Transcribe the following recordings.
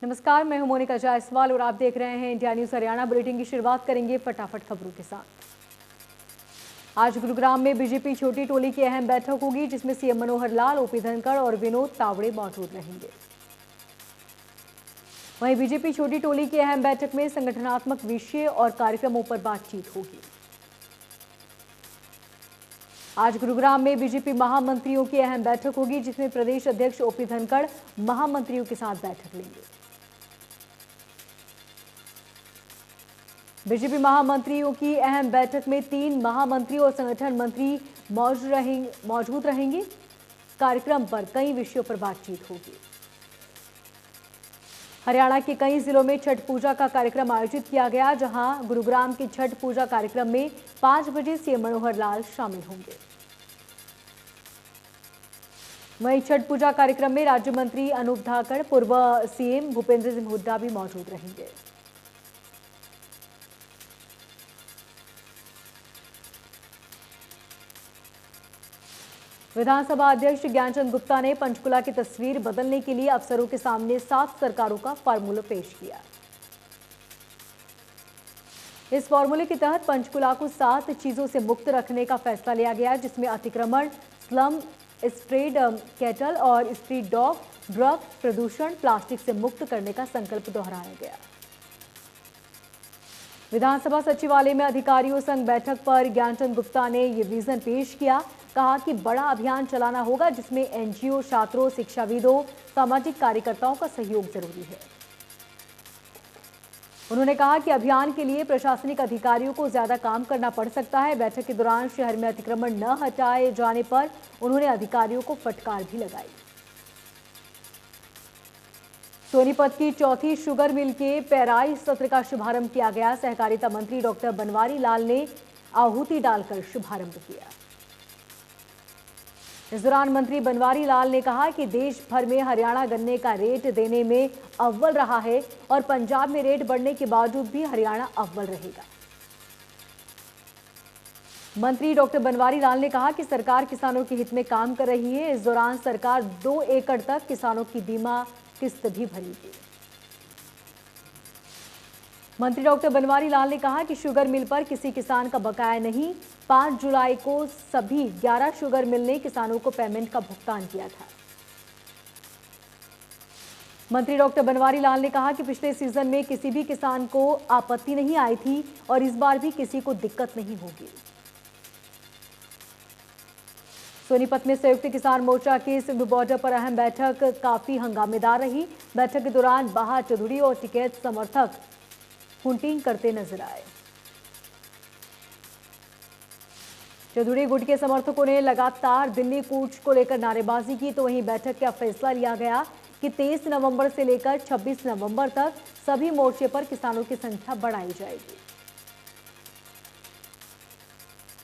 नमस्कार, मैं हूं मोनिका जायसवाल और आप देख रहे हैं इंडिया न्यूज हरियाणा। बुलेटिन की शुरुआत करेंगे फटाफट खबरों के साथ। आज गुरुग्राम में बीजेपी छोटी टोली की अहम बैठक होगी, जिसमें सीएम मनोहर लाल, ओपी धनखड़ और विनोद तावड़े मौजूद रहेंगे। वहीं बीजेपी छोटी टोली की अहम बैठक में संगठनात्मक विषय और कार्यक्रमों पर बातचीत होगी। आज गुरुग्राम में बीजेपी महामंत्रियों की अहम बैठक होगी, जिसमें प्रदेश अध्यक्ष ओपी धनखड़ महामंत्रियों के साथ बैठक लेंगे। बीजेपी महामंत्रियों की अहम बैठक में 3 महामंत्री और संगठन मंत्री मौजूद रहेंगे। कार्यक्रम पर कई विषयों पर बातचीत होगी। हरियाणा के कई जिलों में छठ पूजा का कार्यक्रम आयोजित किया गया, जहां गुरुग्राम के छठ पूजा कार्यक्रम में 5 बजे सीएम मनोहर लाल शामिल होंगे। वहीं छठ पूजा कार्यक्रम में राज्य मंत्री अनूप धाकड़, पूर्व सीएम भूपेंद्र सिंह हुड्डा भी मौजूद रहेंगे। विधानसभा अध्यक्ष ज्ञानचंद गुप्ता ने पंचकुला की तस्वीर बदलने के लिए अफसरों के सामने 7 सरकारों का फार्मूला पेश किया। इस फार्मूले के तहत पंचकुला को 7 चीजों से मुक्त रखने का फैसला लिया गया, जिसमें अतिक्रमण, स्लम, स्ट्रेड कैटल और स्ट्रीट डॉग, ड्रग, प्रदूषण, प्लास्टिक से मुक्त करने का संकल्प दोहराया गया। विधानसभा सचिवालय में अधिकारियों संग बैठक पर ज्ञानचंद गुप्ता ने ये विजन पेश किया। कहा कि बड़ा अभियान चलाना होगा, जिसमें एनजीओ, छात्रों, शिक्षाविदों, सामाजिक कार्यकर्ताओं का सहयोग जरूरी है। उन्होंने कहा कि अभियान के लिए प्रशासनिक अधिकारियों को ज्यादा काम करना पड़ सकता है। बैठक के दौरान शहर में अतिक्रमण न हटाए जाने पर उन्होंने अधिकारियों को फटकार भी लगाई। सोनीपत की चौथी शुगर मिल के पेराई सत्र का शुभारंभ किया गया। सहकारिता मंत्री डॉक्टर बनवारी लाल ने आहुति डालकर शुभारंभ किया। इस दौरान मंत्री बनवारी लाल ने कहा कि देश भर में हरियाणा गन्ने का रेट देने में अव्वल रहा है और पंजाब में रेट बढ़ने के बावजूद भी हरियाणा अव्वल रहेगा। मंत्री डॉक्टर बनवारी लाल ने कहा कि सरकार किसानों के हित में काम कर रही है। इस दौरान सरकार 2 एकड़ तक किसानों की बीमा किस्त भी भरेगी। मंत्री डॉक्टर बनवारी लाल ने कहा कि शुगर मिल पर किसी किसान का बकाया नहीं। 5 जुलाई को सभी 11 शुगर मिल ने किसानों को पेमेंट का भुगतान किया था। मंत्री डॉक्टर बनवारी लाल ने कहा कि पिछले सीजन में किसी भी किसान को आपत्ति नहीं आई थी और इस बार भी किसी को दिक्कत नहीं होगी। सोनीपत में संयुक्त किसान मोर्चा की सिंधु बॉर्डर पर अहम बैठक काफी हंगामेदार रही। बैठक के दौरान बाहा चौधरी और टिकैत समर्थक हुंटिंग करते नजर आए। चौधरी गुट के समर्थकों ने लगातार दिल्ली कूच को लेकर नारेबाजी की, तो वहीं बैठक का फैसला लिया गया कि 23 नवंबर से लेकर 26 नवंबर तक सभी मोर्चे पर किसानों की संख्या बढ़ाई जाएगी।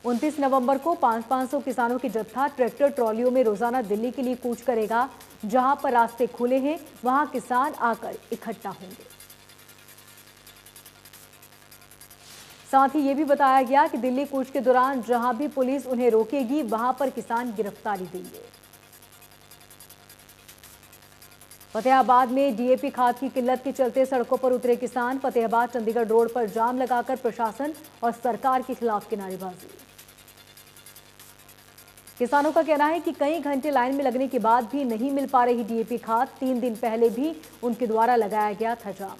29 नवंबर को 500 किसानों की जत्था ट्रैक्टर ट्रॉलियों में रोजाना दिल्ली के लिए कूच करेगा। जहां पर रास्ते खुले हैं, वहां किसान आकर इकट्ठा होंगे। साथ ही ये भी बताया गया कि दिल्ली कूच के दौरान जहां भी पुलिस उन्हें रोकेगी, वहां पर किसान गिरफ्तारी देंगे। फतेहाबाद में डीएपी खाद की किल्लत के चलते सड़कों पर उतरे किसान। फतेहाबाद चंडीगढ़ रोड पर जाम लगाकर प्रशासन और सरकार के खिलाफ की नारेबाजी। किसानों का कहना है कि कई घंटे लाइन में लगने के बाद भी नहीं मिल पा रही डीएपी खाद। 3 दिन पहले भी उनके द्वारा लगाया गया था जाम।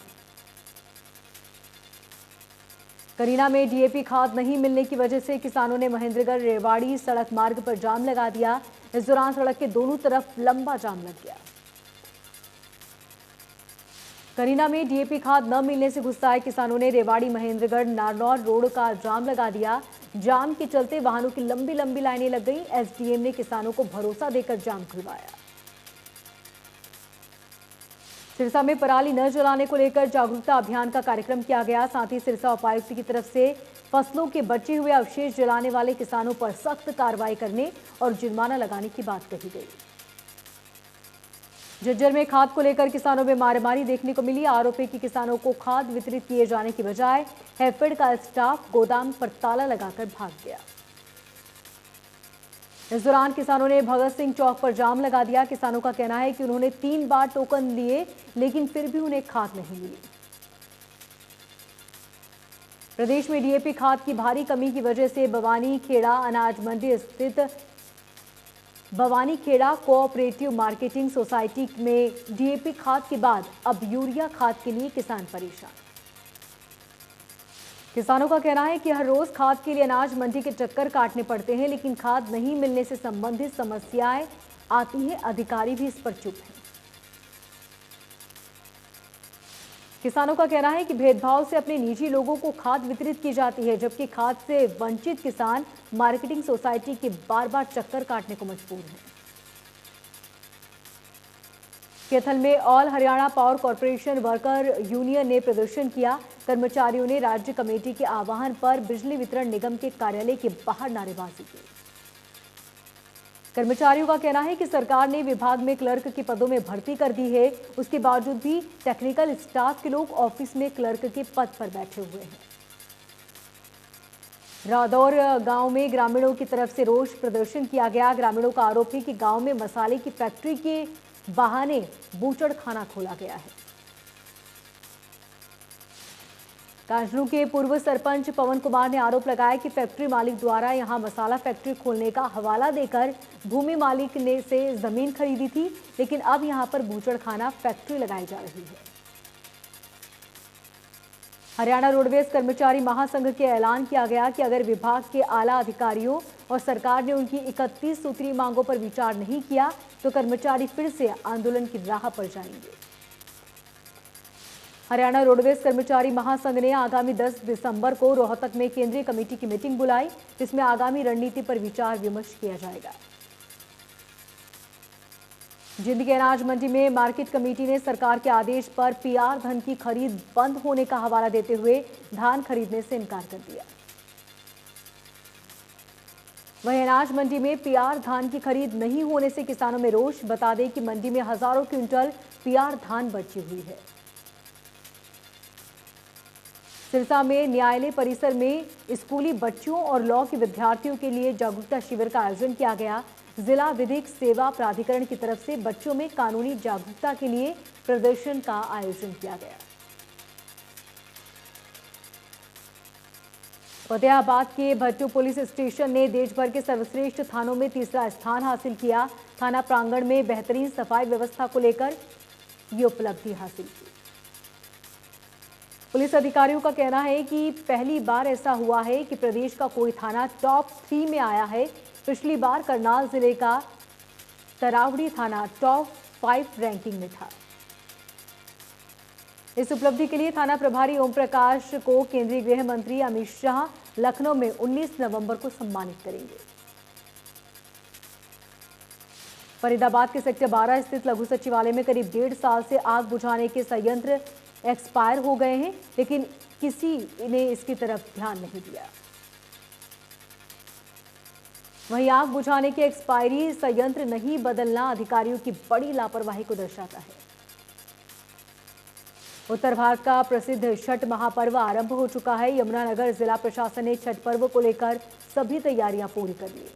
करीना में डीएपी खाद नहीं मिलने की वजह से किसानों ने महेंद्रगढ़ रेवाड़ी सड़क मार्ग पर जाम लगा दिया। इस दौरान सड़क के दोनों तरफ लंबा जाम लग गया। करीना में डीएपी खाद न मिलने से गुस्साए किसानों ने रेवाड़ी महेंद्रगढ़ नारनौर रोड का जाम लगा दिया। जाम के चलते वाहनों की लंबी लंबी लाइनें लग गई। एसडीएम ने किसानों को भरोसा देकर जाम खुलवाया। सिरसा में पराली न जलाने को लेकर जागरूकता अभियान का कार्यक्रम किया गया। साथ ही सिरसा उपायुक्त की तरफ से फसलों के बचे हुए अवशेष जलाने वाले किसानों पर सख्त कार्रवाई करने और जुर्माना लगाने की बात कही गई। झज्जर में खाद को लेकर किसानों में मारामारी देखने को मिली। आरोप है कि किसानों को खाद वितरित किए जाने की बजाय हैफेड का स्टाफ गोदाम पर ताला लगाकर भाग गया। इस दौरान किसानों ने भगत सिंह चौक पर जाम लगा दिया। किसानों का कहना है कि उन्होंने 3 बार टोकन लिए लेकिन फिर भी उन्हें खाद नहीं मिली। प्रदेश में डीएपी खाद की भारी कमी की वजह से बवानी खेड़ा अनाज मंडी स्थित Bawani Kheda cooperative marketing society में डीएपी खाद के बाद अब यूरिया खाद के लिए किसान परेशान। किसानों का कहना है कि हर रोज खाद के लिए अनाज मंडी के चक्कर काटने पड़ते हैं, लेकिन खाद नहीं मिलने से संबंधित समस्याएं आती हैं। अधिकारी भी इस पर चुप हैं। किसानों का कहना है कि भेदभाव से अपने निजी लोगों को खाद वितरित की जाती है, जबकि खाद से वंचित किसान मार्केटिंग सोसाइटी के बार-बार चक्कर काटने को मजबूर हैं। कैथल में all Haryana power corporation worker union ने प्रदर्शन किया। कर्मचारियों ने राज्य कमेटी के आह्वान पर बिजली वितरण निगम के कार्यालय के बाहर नारेबाजी की। कर्मचारियों का कहना है कि सरकार ने विभाग में क्लर्क के पदों में भर्ती कर दी है, उसके बावजूद भी टेक्निकल स्टाफ के लोग ऑफिस में क्लर्क के पद पर बैठे हुए हैं। रादौर गांव में ग्रामीणों की तरफ से रोष प्रदर्शन किया गया। ग्रामीणों का आरोप है कि गांव में मसाले की फैक्ट्री के बहाने बूचड़ खाना खोला गया है। कांजरू के पूर्व सरपंच पवन कुमार ने आरोप लगाया कि फैक्ट्री मालिक द्वारा यहां मसाला फैक्ट्री खोलने का हवाला देकर भूमि मालिक ने से जमीन खरीदी थी, लेकिन अब यहां पर बूचड़खाना फैक्ट्री लगाई जा रही है। हरियाणा रोडवेज कर्मचारी महासंघ के ऐलान किया गया कि अगर विभाग के आला अधिकारियों और सरकार ने उनकी 31 सूत्री मांगों पर विचार नहीं किया तो कर्मचारी फिर से आंदोलन की राह पर जाएंगे। हरियाणा रोडवेज कर्मचारी महासंघ ने आगामी 10 दिसंबर को रोहतक में केंद्रीय कमेटी की मीटिंग बुलाई, जिसमें आगामी रणनीति पर विचार विमर्श किया जाएगा। जिंद के अनाज मंडी में मार्केट कमेटी ने सरकार के आदेश पर पीआर धन की खरीद बंद होने का हवाला देते हुए धान खरीदने से इनकार कर दिया। वहीं अनाज मंडी में पीआर धान की खरीद नहीं होने से किसानों में रोष। बता दें कि मंडी में हजारों क्विंटल पीआर धान बची हुई है। सिरसा में न्यायालय परिसर में स्कूली बच्चों और लॉ के विद्यार्थियों के लिए जागरूकता शिविर का आयोजन किया गया। जिला विधिक सेवा प्राधिकरण की तरफ से बच्चों में कानूनी जागरूकता के लिए प्रदर्शन का आयोजन किया गया। फतेहाबाद के भट्टू पुलिस स्टेशन ने देश भर के सर्वश्रेष्ठ थानों में तीसरा स्थान हासिल किया। थाना प्रांगण में बेहतरीन सफाई व्यवस्था को लेकर ये उपलब्धि हासिल की। पुलिस अधिकारियों का कहना है कि पहली बार ऐसा हुआ है कि प्रदेश का कोई थाना टॉप 3 में आया है। पिछली बार करनाल जिले का तरावड़ी थाना टॉप 5 रैंकिंग में था। इस उपलब्धि के लिए थाना प्रभारी ओम प्रकाश को केंद्रीय गृह मंत्री अमित शाह लखनऊ में 19 नवंबर को सम्मानित करेंगे। फरीदाबाद के सेक्टर 12 स्थित लघु सचिवालय में करीब 1.5 साल से आग बुझाने के संयंत्र एक्सपायर हो गए हैं, लेकिन किसी ने इसकी तरफ ध्यान नहीं दिया। वहीं आग बुझाने के एक्सपायरी संयंत्र नहीं बदलना अधिकारियों की बड़ी लापरवाही को दर्शाता है। उत्तर भारत का प्रसिद्ध छठ महापर्व आरंभ हो चुका है। यमुनानगर जिला प्रशासन ने छठ पर्व को लेकर सभी तैयारियां पूरी कर ली।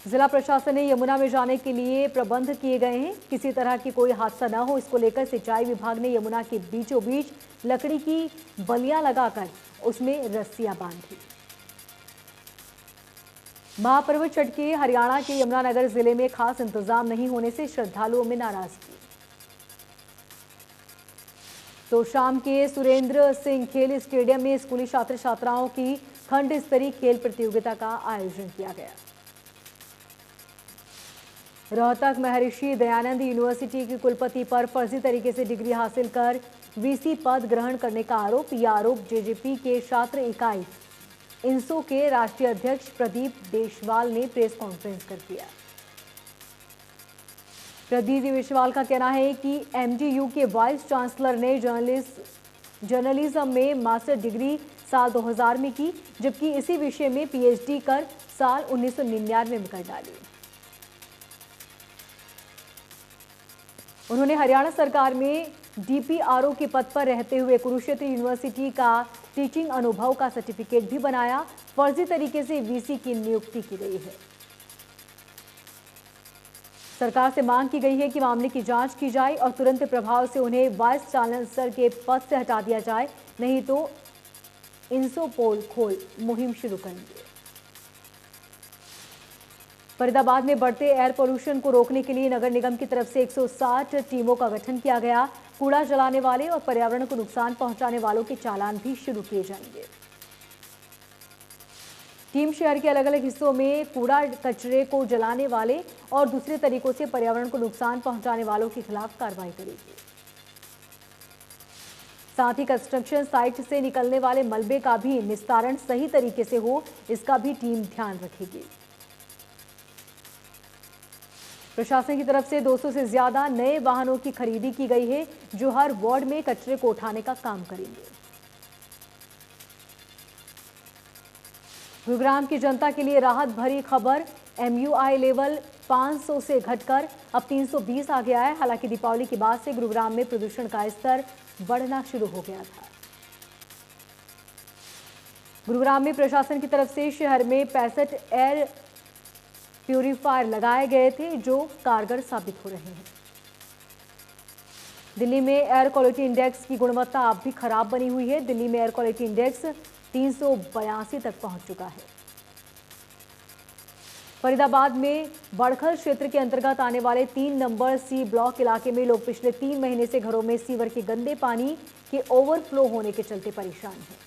जिला प्रशासन ने यमुना में जाने के लिए प्रबंध किए गए हैं। किसी तरह की कोई हादसा न हो, इसको लेकर सिंचाई विभाग ने यमुना के बीचों बीच लकड़ी की बलियां लगाकर उसमें रस्सियां बांधी। महापर्व छठ के हरियाणा के यमुनानगर जिले में खास इंतजाम नहीं होने से श्रद्धालुओं में नाराजगी। तो शाम के सुरेंद्र सिंह खेल स्टेडियम में स्कूली छात्र छात्राओं की खंड स्तरीय खेल प्रतियोगिता का आयोजन किया गया। रोहतक महर्षि दयानंद यूनिवर्सिटी के कुलपति पर फर्जी तरीके से डिग्री हासिल कर वीसी पद ग्रहण करने का आरोप। यह आरोप जेजेपी के छात्र इकाई इंसो के राष्ट्रीय अध्यक्ष प्रदीप देशवाल ने प्रेस कॉन्फ्रेंस कर किया। प्रदीप देशवाल का कहना है कि एमजीयू के वाइस चांसलर ने जर्नलिज्म में मास्टर डिग्री साल 2000 में की, जबकि इसी विषय में पीएचडी कर साल 1999 में कर डाली। उन्होंने हरियाणा सरकार में डीपीआरओ के पद पर रहते हुए कुरुक्षेत्र यूनिवर्सिटी का टीचिंग अनुभव का सर्टिफिकेट भी बनाया। फर्जी तरीके से वीसी की नियुक्ति की गई है। सरकार से मांग की गई है कि मामले की जांच की जाए और तुरंत प्रभाव से उन्हें वाइस चांसलर के पद से हटा दिया जाए, नहीं तो इंसोपोल खोल मुहिम शुरू करेंगे। फरीदाबाद में बढ़ते एयर पोल्यूशन को रोकने के लिए नगर निगम की तरफ से 160 टीमों का गठन किया गया। कूड़ा जलाने वाले और पर्यावरण को नुकसान पहुंचाने वालों के चालान भी शुरू किए जाएंगे। टीम शहर के अलग अलग हिस्सों में कूड़ा कचरे को जलाने वाले और दूसरे तरीकों से पर्यावरण को नुकसान पहुंचाने वालों के खिलाफ कार्रवाई करेगी। साथ ही कंस्ट्रक्शन साइट से निकलने वाले मलबे का भी निस्तारण सही तरीके से हो, इसका भी टीम ध्यान रखेगी। प्रशासन की तरफ से 200 से ज्यादा नए वाहनों की खरीदी की गई है, जो हर वार्ड में कचरे को उठाने का काम करेंगे। गुरुग्राम की जनता के लिए राहत भरी खबर। MUI लेवल 500 से घटकर अब 320 आ गया है। हालांकि दीपावली के बाद से गुरुग्राम में प्रदूषण का स्तर बढ़ना शुरू हो गया था। गुरुग्राम में प्रशासन की तरफ से शहर में 65 एयर प्यूरिफायर लगाए गए थे, जो कारगर साबित हो रहे हैं। दिल्ली में एयर क्वालिटी इंडेक्स की गुणवत्ता अब भी खराब बनी हुई है। दिल्ली में एयर क्वालिटी इंडेक्स 382 तक पहुंच चुका है। फरीदाबाद में बड़खल क्षेत्र के अंतर्गत आने वाले 3 नंबर सी ब्लॉक इलाके में लोग पिछले 3 महीने से घरों में सीवर के गंदे पानी के ओवरफ्लो होने के चलते परेशान हैं।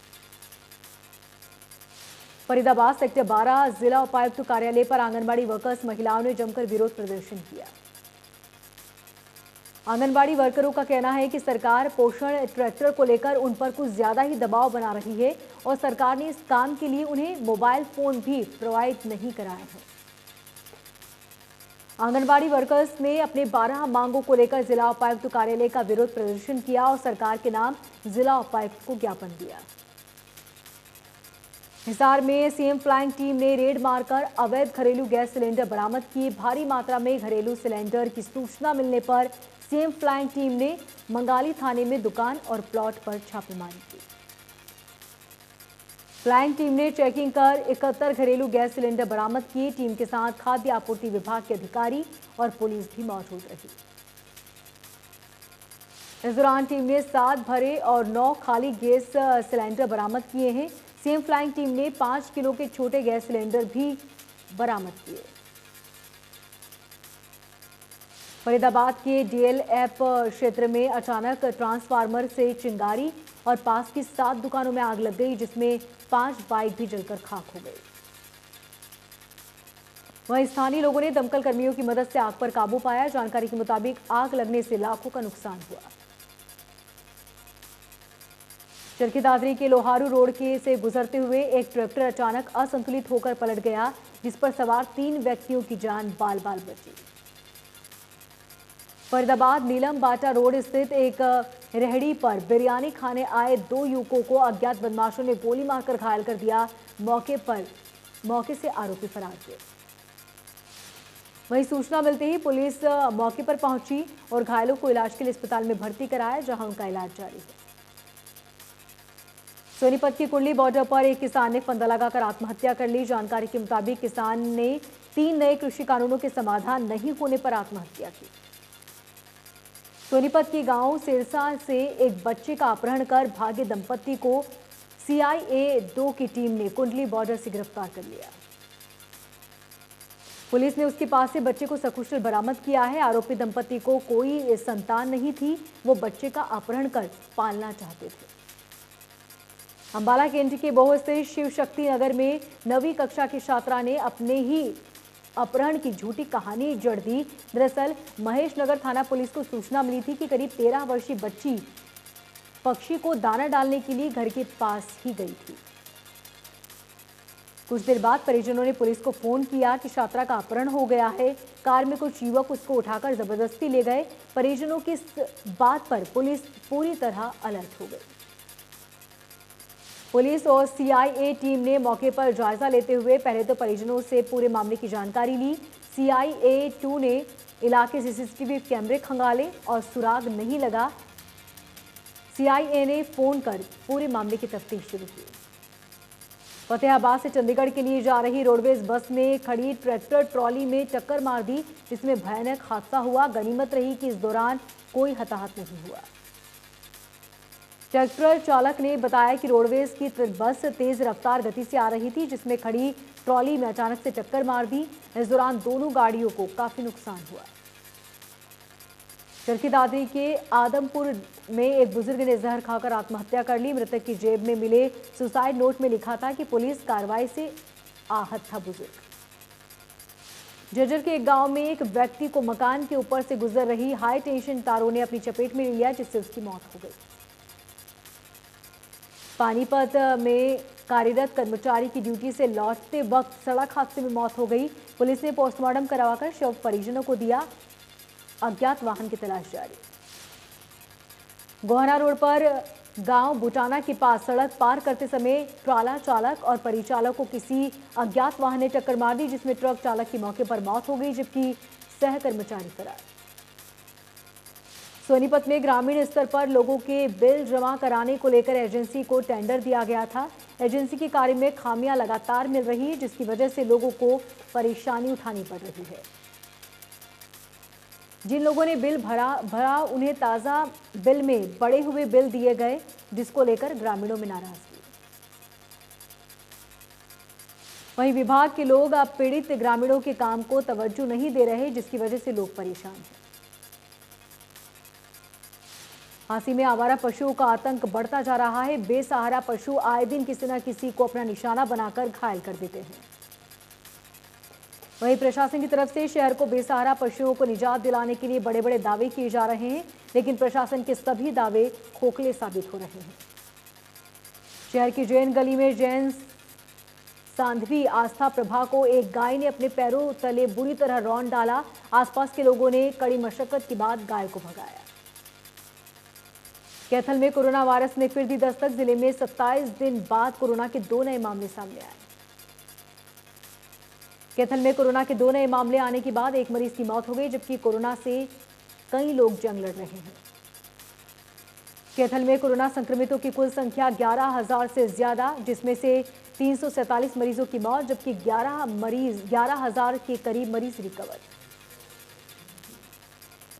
फरीदाबाद सेक्टर 12 जिला उपायुक्त कार्यालय पर आंगनबाड़ी वर्कर्स महिलाओं ने जमकर विरोध प्रदर्शन किया। आंगनबाड़ी वर्करों का कहना है कि सरकार पोषण ट्रैक्टर को लेकर उन पर कुछ ज्यादा ही दबाव बना रही है और सरकार ने इस काम के लिए उन्हें मोबाइल फोन भी प्रोवाइड नहीं कराया है। आंगनबाड़ी वर्कर्स ने अपने 12 मांगों को लेकर जिला उपायुक्त कार्यालय का विरोध प्रदर्शन किया और सरकार के नाम जिला उपायुक्त को ज्ञापन दिया। हिसार में सीएम फ्लाइंग टीम ने रेड मारकर अवैध घरेलू गैस सिलेंडर बरामद किए। भारी मात्रा में घरेलू सिलेंडर की सूचना मिलने पर सीएम फ्लाइंग टीम ने मंगाली थाने में दुकान और प्लॉट पर छापेमारी की। फ्लाइंग टीम ने चेकिंग कर 71 घरेलू गैस सिलेंडर बरामद किए। टीम के साथ खाद्य आपूर्ति विभाग के अधिकारी और पुलिस भी मौजूद रही। इस दौरान टीम ने 7 भरे और 9 खाली गैस सिलेंडर बरामद किए हैं। सीएम फ्लाइंग टीम ने 5 किलो के छोटे गैस सिलेंडर भी बरामद किए। फरीदाबाद के DLF क्षेत्र में अचानक ट्रांसफार्मर से चिंगारी और पास की 7 दुकानों में आग लग गई, जिसमें 5 बाइक भी जलकर खाक हो गई। वहीं स्थानीय लोगों ने दमकल कर्मियों की मदद से आग पर काबू पाया। जानकारी के मुताबिक आग लगने से लाखों का नुकसान हुआ। चरखी दादरी के लोहारू रोड के से गुजरते हुए एक ट्रैक्टर अचानक असंतुलित होकर पलट गया, जिस पर सवार 3 व्यक्तियों की जान बाल बाल बची। फरीदाबाद नीलम बाटा रोड स्थित एक रेहड़ी पर बिरयानी खाने आए 2 युवकों को अज्ञात बदमाशों ने गोली मारकर घायल कर दिया। मौके से आरोपी फरार हुए। वहीं सूचना मिलते ही पुलिस मौके पर पहुंची और घायलों को इलाज के लिए अस्पताल में भर्ती कराया, जहां उनका इलाज जारी है। सोनीपत की कुंडली बॉर्डर पर एक किसान ने फंदा लगाकर आत्महत्या कर ली। जानकारी के मुताबिक किसान ने 3 नए कृषि कानूनों के समाधान नहीं होने पर आत्महत्या की। सोनीपत के गांव सिरसा से एक बच्चे का अपहरण कर भागे दंपत्ति को CIA 2 की टीम ने कुंडली बॉर्डर से गिरफ्तार कर लिया। पुलिस ने उसके पास से बच्चे को सकुशल बरामद किया है। आरोपी दंपत्ति को कोई संतान नहीं थी, वो बच्चे का अपहरण कर पालना चाहते थे। अंबाला केंद्र के बहु स्थित शिव शक्ति नगर में 9वीं कक्षा की छात्रा ने अपने ही अपहरण की झूठी कहानी जड़ दी। दरअसल महेश नगर थाना पुलिस को सूचना मिली थी कि करीब 13 वर्षीय बच्ची पक्षी को दाना डालने के लिए घर के पास ही गई थी। कुछ देर बाद परिजनों ने पुलिस को फोन किया कि छात्रा का अपहरण हो गया है। कार में कुछ युवक उसको उठाकर जबरदस्ती ले गए। परिजनों की इस बात पर पुलिस पूरी तरह अलर्ट हो गई। पुलिस और CIA टीम ने मौके पर जायजा लेते हुए पहले तो परिजनों से पूरे मामले की जानकारी ली। CIA 2 ने इलाके से CCTV कैमरे खंगाले और सुराग नहीं लगा। सीआईए ने फोन कर पूरे मामले की तफ्तीश शुरू की। फतेहाबाद से चंडीगढ़ के लिए जा रही रोडवेज बस ने खड़ी ट्रैक्टर ट्रॉली में टक्कर मार दी, जिसमें भयानक हादसा हुआ। गनीमत रही कि इस दौरान कोई हताहत नहीं हुआ। ट्रैक्टर चालक ने बताया कि रोडवेज की बस तेज रफ्तार गति से आ रही थी, जिसमें खड़ी ट्रॉली में अचानक से टक्कर मार दी। इस दौरान दोनों गाड़ियों को काफी नुकसान हुआ। चरखी दादरी के आदमपुर में एक बुजुर्ग ने जहर खाकर आत्महत्या कर ली। मृतक की जेब में मिले सुसाइड नोट में लिखा था कि पुलिस कार्रवाई से आहत था बुजुर्ग। जर्जर के एक गांव में एक व्यक्ति को मकान के ऊपर से गुजर रही हाई टेंशन तारों ने अपनी चपेट में ले लिया, जिससे उसकी मौत हो गई। पानीपत में कार्यरत कर्मचारी की ड्यूटी से लौटते वक्त सड़क हादसे में मौत हो गई। पुलिस ने पोस्टमार्टम करवाकर शव परिजनों को दिया। अज्ञात वाहन की तलाश जारी। गोहना रोड पर गांव बुटाना के पास सड़क पार करते समय ट्राला चालक और परिचालक को किसी अज्ञात वाहन ने टक्कर मार दी, जिसमें ट्रक चालक की मौके पर मौत हो गई, जबकि सह कर्मचारी फरार। सोनीपत में ग्रामीण स्तर पर लोगों के बिल जमा कराने को लेकर एजेंसी को टेंडर दिया गया था। एजेंसी के कार्य में खामियां लगातार मिल रही है, जिसकी वजह से लोगों को परेशानी उठानी पड़ रही है। जिन लोगों ने बिल भरा उन्हें ताजा बिल में बड़े हुए बिल दिए गए, जिसको लेकर ग्रामीणों में नाराजगी। वहीं विभाग के लोग अब पीड़ित ग्रामीणों के काम को तवज्जो नहीं दे रहे, जिसकी वजह से लोग परेशान हैं। हांसी में आवारा पशुओं का आतंक बढ़ता जा रहा है। बेसहारा पशु आए दिन किसी न किसी को अपना निशाना बनाकर घायल कर देते हैं। वहीं प्रशासन की तरफ से शहर को बेसहारा पशुओं को निजात दिलाने के लिए बड़े बड़े दावे किए जा रहे हैं, लेकिन प्रशासन के सभी दावे खोखले साबित हो रहे हैं। शहर की जैन गली में जैन सांध्वी आस्था प्रभा को एक गाय ने अपने पैरों तले बुरी तरह रौंद डाला। आसपास के लोगों ने कड़ी मशक्कत के बाद गाय को भगाया। कैथल में कोरोना वायरस ने फिर दी दस्तक। जिले में 27 दिन बाद कोरोना के 2 नए मामले सामने आए। कैथल में कोरोना के 2 नए मामले आने के बाद एक मरीज की मौत हो गई, जबकि कोरोना से कई लोग जंग लड़ रहे हैं। कैथल में कोरोना संक्रमितों की कुल संख्या 11,000 से ज्यादा, जिसमें से 347 मरीजों की मौत, जबकि 11,000 के करीब मरीज रिकवर।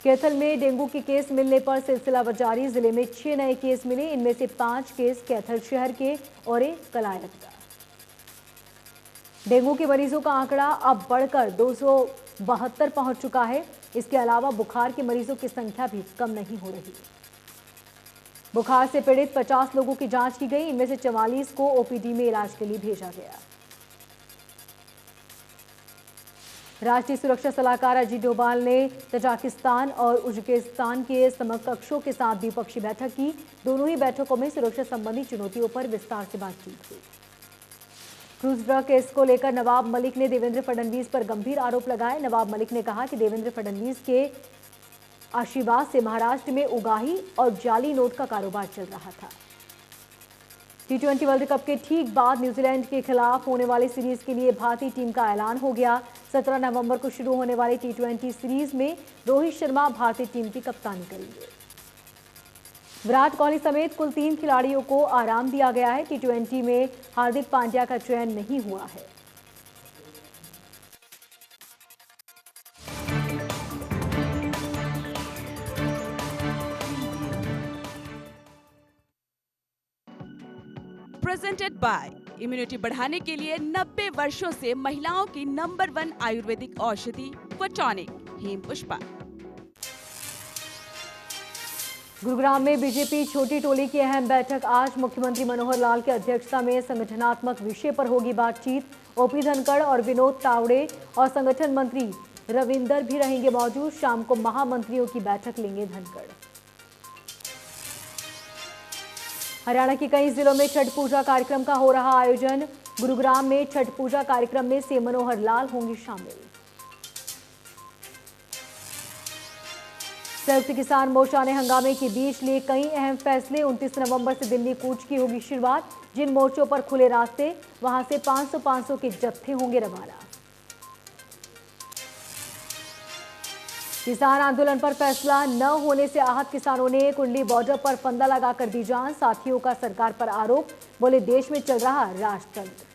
कैथल में डेंगू के केस मिलने पर सिलसिला जारी। जिले में 6 नए केस मिले, इनमें से 5 केस कैथल शहर के और एक कलायत का। डेंगू के मरीजों का आंकड़ा अब बढ़कर 272 पहुंच चुका है। इसके अलावा बुखार के मरीजों की संख्या भी कम नहीं हो रही। बुखार से पीड़ित 50 लोगों की जांच की गई, इनमें से 44 को ओपीडी में इलाज के लिए भेजा गया। राष्ट्रीय सुरक्षा सलाहकार अजीत डोभाल ने तजाकिस्तान और उज्बेकिस्तान के समकक्षों के साथ द्विपक्षीय बैठक की। दोनों ही बैठकों में सुरक्षा संबंधी चुनौतियों पर विस्तार से बातचीत हुई। क्रूज ड्रग केस को लेकर नवाब मलिक ने देवेंद्र फडणवीस पर गंभीर आरोप लगाए। नवाब मलिक ने कहा कि देवेंद्र फडणवीस के आशीर्वाद से महाराष्ट्र में उगाही और जाली नोट का कारोबार चल रहा था। T20 वर्ल्ड कप के ठीक बाद न्यूजीलैंड के खिलाफ होने वाली सीरीज के लिए भारतीय टीम का ऐलान हो गया। 17 नवंबर को शुरू होने वाली T20 सीरीज में रोहित शर्मा भारतीय टीम की कप्तानी करेंगे। विराट कोहली समेत कुल 3 खिलाड़ियों को आराम दिया गया है। T20 में हार्दिक पांड्या का चयन नहीं हुआ है। प्रेजेंटेड बाय इम्यूनिटी बढ़ाने के लिए 90 वर्षों से महिलाओं की नंबर 1 आयुर्वेदिक औषधि फटॉनिक हेम पुष्पा। गुरुग्राम में बीजेपी छोटी टोली की अहम बैठक आज। मुख्यमंत्री मनोहर लाल की अध्यक्षता में संगठनात्मक विषय पर होगी बातचीत। ओपी धनखड़ और विनोद तावड़े और संगठन मंत्री रविंदर भी रहेंगे मौजूद। शाम को महामंत्रियों की बैठक लेंगे धनखड़। हरियाणा के कई जिलों में छठ पूजा कार्यक्रम का हो रहा आयोजन। गुरुग्राम में छठ पूजा कार्यक्रम में सीएम मनोहर लाल होंगे शामिल। संयुक्त किसान मोर्चा ने हंगामे के बीच लिए कई अहम फैसले। 29 नवंबर से दिल्ली कूच की होगी शुरुआत। जिन मोर्चों पर खुले रास्ते, वहां से 500-500 के जत्थे होंगे रवाना। किसान आंदोलन पर फैसला न होने से आहत किसानों ने कुंडली बॉर्डर पर फंदा लगाकर दी जान। साथियों का सरकार पर आरोप, बोले देश में चल रहा राजतंत्र।